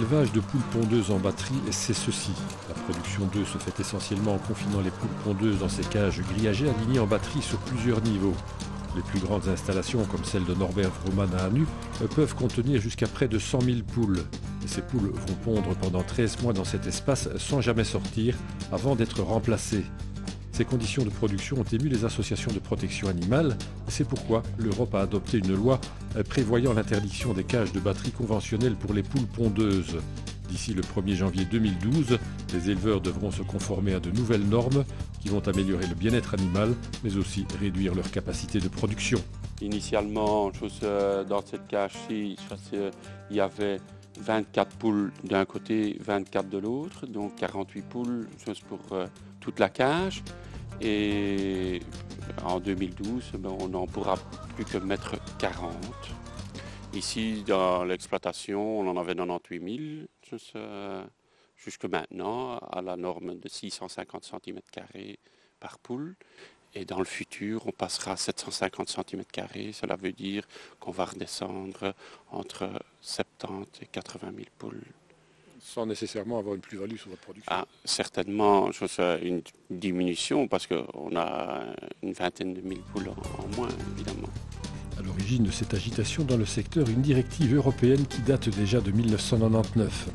L'élevage de poules pondeuses en batterie, c'est ceci. La production d'œufs se fait essentiellement en confinant les poules pondeuses dans ces cages grillagées alignées en batterie sur plusieurs niveaux. Les plus grandes installations, comme celle de Norbert Vrooman à Anu, peuvent contenir jusqu'à près de 100 000 poules. Et ces poules vont pondre pendant 13 mois dans cet espace sans jamais sortir, avant d'être remplacées. Ces conditions de production ont ému les associations de protection animale. C'est pourquoi l'Europe a adopté une loi prévoyant l'interdiction des cages de batterie conventionnelles pour les poules pondeuses. D'ici le 1er janvier 2012, les éleveurs devront se conformer à de nouvelles normes qui vont améliorer le bien-être animal, mais aussi réduire leur capacité de production. Initialement, dans cette cage-ci, il y avait 24 poules d'un côté, 24 de l'autre, donc 48 poules pour toute la cage. Et en 2012, on n'en pourra plus que mettre 40. Ici, dans l'exploitation, on en avait 98 000 jusque maintenant, à la norme de 650 cm² par poule. Et dans le futur, on passera à 750 cm². Cela veut dire qu'on va redescendre entre 70 et 80 000 poules. Sans nécessairement avoir une plus-value sur votre production. Certainement, une diminution parce qu'on a une vingtaine de mille poules en moins, évidemment. À l'origine de cette agitation dans le secteur, une directive européenne qui date déjà de 1999.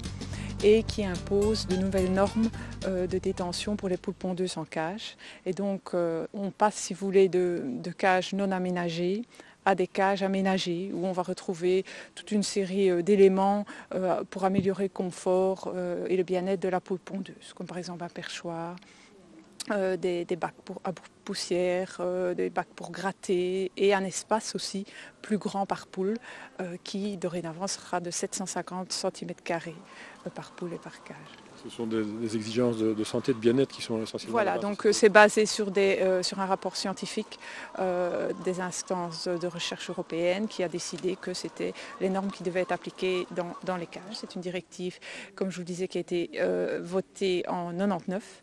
Et qui impose de nouvelles normes de détention pour les poules pondeuses en cage. Et donc on passe, si vous voulez, de cages non aménagées à des cages aménagées où on va retrouver toute une série d'éléments pour améliorer le confort et le bien-être de la poule pondeuse, comme par exemple un perchoir, des bacs à poussière, des bacs pour gratter et un espace aussi plus grand par poule qui dorénavant sera de 750 cm² par poule et par cage. Ce sont des exigences de santé et de bien-être qui sont essentiellement... Voilà, donc c'est basé sur un rapport scientifique des instances de recherche européennes qui a décidé que c'était les normes qui devaient être appliquées dans les cages. C'est une directive, comme je vous le disais, qui a été votée en 1999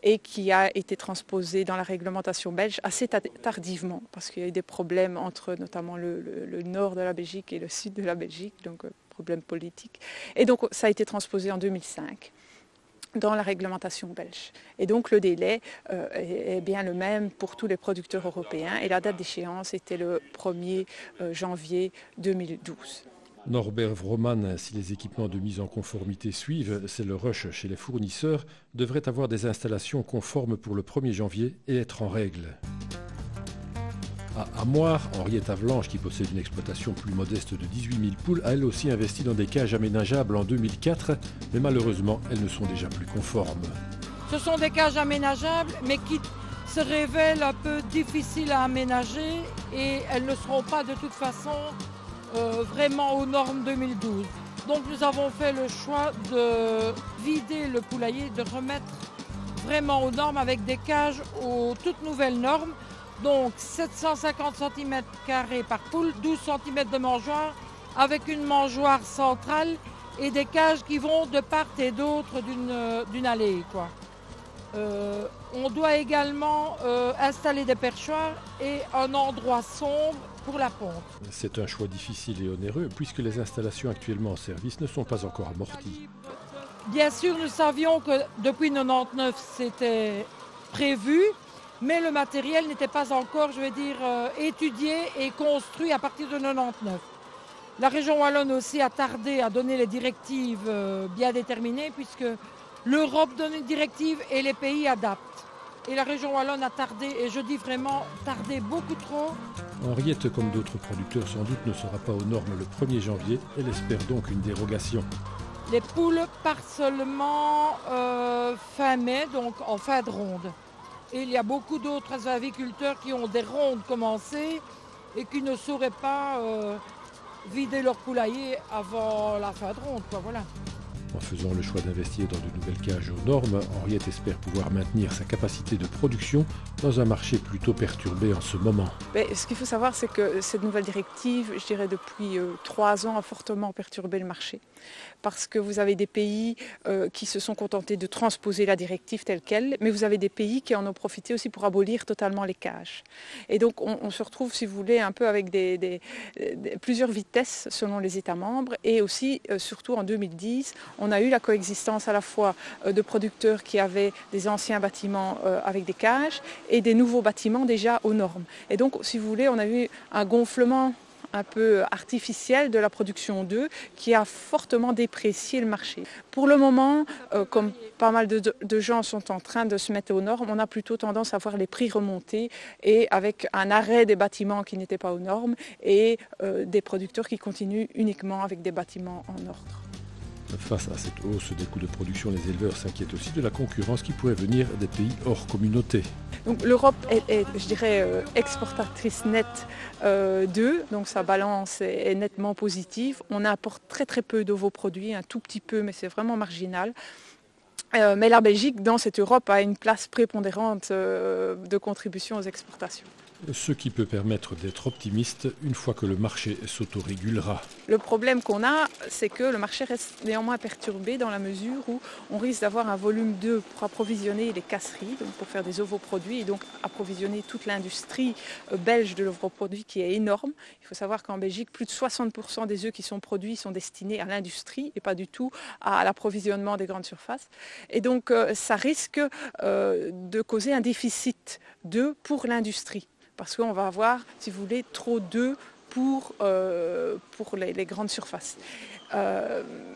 et qui a été transposée dans la réglementation belge assez tardivement parce qu'il y a eu des problèmes entre notamment le nord de la Belgique et le sud de la Belgique, donc problèmes politiques. Et donc ça a été transposé en 2005. Dans la réglementation belge. Et donc le délai est bien le même pour tous les producteurs européens et la date d'échéance était le 1er janvier 2012. Norbert Vrooman, si les équipements de mise en conformité suivent, c'est le rush chez les fournisseurs, devrait avoir des installations conformes pour le 1er janvier et être en règle. À Moire, Henriette Avelange, qui possède une exploitation plus modeste de 18 000 poules, a elle aussi investi dans des cages aménageables en 2004, mais malheureusement, elles ne sont déjà plus conformes. Ce sont des cages aménageables, mais qui se révèlent un peu difficiles à aménager et elles ne seront pas de toute façon vraiment aux normes 2012. Donc nous avons fait le choix de vider le poulailler, de remettre vraiment aux normes avec des cages aux toutes nouvelles normes. Donc 750 cm² par poule, 12 cm de mangeoire avec une mangeoire centrale et des cages qui vont de part et d'autre d'une allée, quoi. On doit également installer des perchoirs et un endroit sombre pour la ponte. C'est un choix difficile et onéreux puisque les installations actuellement en service ne sont pas encore amorties. Bien sûr, nous savions que depuis 1999 c'était prévu. Mais le matériel n'était pas encore, étudié et construit à partir de 1999. La région wallonne aussi a tardé à donner les directives bien déterminées puisque l'Europe donne une directive et les pays adaptent. Et la région wallonne a tardé, et je dis vraiment tardé beaucoup trop. Henriette, comme d'autres producteurs sans doute, ne sera pas aux normes le 1er janvier. Elle espère donc une dérogation. Les poules partent seulement fin mai, donc en fin de ronde. Et il y a beaucoup d'autres aviculteurs qui ont des rondes commencées et qui ne sauraient pas vider leur poulailler avant la fin de ronde, quoi, voilà. En faisant le choix d'investir dans de nouvelles cages aux normes, Henriette espère pouvoir maintenir sa capacité de production dans un marché plutôt perturbé en ce moment. Ce qu'il faut savoir, c'est que cette nouvelle directive, je dirais depuis 3 ans, a fortement perturbé le marché. Parce que vous avez des pays qui se sont contentés de transposer la directive telle qu'elle, mais vous avez des pays qui en ont profité aussi pour abolir totalement les cages. Et donc on se retrouve, si vous voulez, un peu avec plusieurs vitesses selon les États membres. Et aussi, surtout en 2010, on a eu la coexistence à la fois de producteurs qui avaient des anciens bâtiments avec des cages et des nouveaux bâtiments déjà aux normes. Et donc, si vous voulez, on a eu un gonflement un peu artificiel de la production d'œufs qui a fortement déprécié le marché. Pour le moment, comme pas mal de gens sont en train de se mettre aux normes, on a plutôt tendance à voir les prix remonter et avec un arrêt des bâtiments qui n'étaient pas aux normes et des producteurs qui continuent uniquement avec des bâtiments en ordre. Face à cette hausse des coûts de production, les éleveurs s'inquiètent aussi de la concurrence qui pourrait venir des pays hors communauté. Donc, l'Europe est, je dirais, exportatrice nette d'œufs, donc sa balance est nettement positive. On importe très très peu de vos produits, un tout petit peu, mais c'est vraiment marginal. Mais la Belgique, dans cette Europe, a une place prépondérante de contribution aux exportations. Ce qui peut permettre d'être optimiste une fois que le marché s'autorégulera. Le problème qu'on a, c'est que le marché reste néanmoins perturbé dans la mesure où on risque d'avoir un volume d'œufs pour approvisionner les casseries, donc pour faire des ovoproduits et donc approvisionner toute l'industrie belge de l'ovoproduit qui est énorme. Il faut savoir qu'en Belgique, plus de 60% des œufs qui sont produits sont destinés à l'industrie et pas du tout à l'approvisionnement des grandes surfaces. Et donc ça risque de causer un déficit d'œufs pour l'industrie. Parce qu'on va avoir, si vous voulez, trop d'œufs pour les grandes surfaces.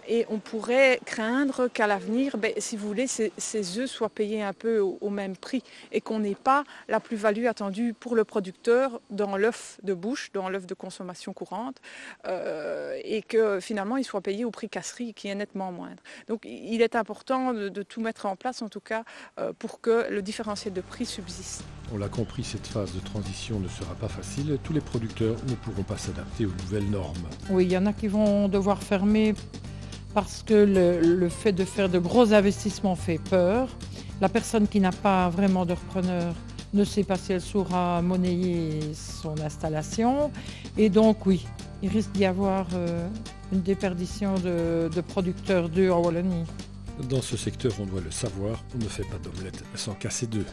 Et on pourrait craindre qu'à l'avenir, si vous voulez, ces œufs soient payés un peu au même prix et qu'on n'ait pas la plus-value attendue pour le producteur dans l'œuf de bouche, dans l'œuf de consommation courante, et que finalement il soit payé au prix casserie qui est nettement moindre. Donc il est important de tout mettre en place, en tout cas, pour que le différentiel de prix subsiste. On l'a compris, cette phase de transition ne sera pas facile. Tous les producteurs ne pourront pas s'adapter aux nouvelles normes. Oui, il y en a qui vont devoir fermer parce que le fait de faire de gros investissements fait peur. La personne qui n'a pas vraiment de repreneur ne sait pas si elle saura monnayer son installation. Et donc oui, il risque d'y avoir une déperdition de producteurs d'œufs en Wallonie. Dans ce secteur, on doit le savoir, on ne fait pas d'omelette sans casser d'œufs.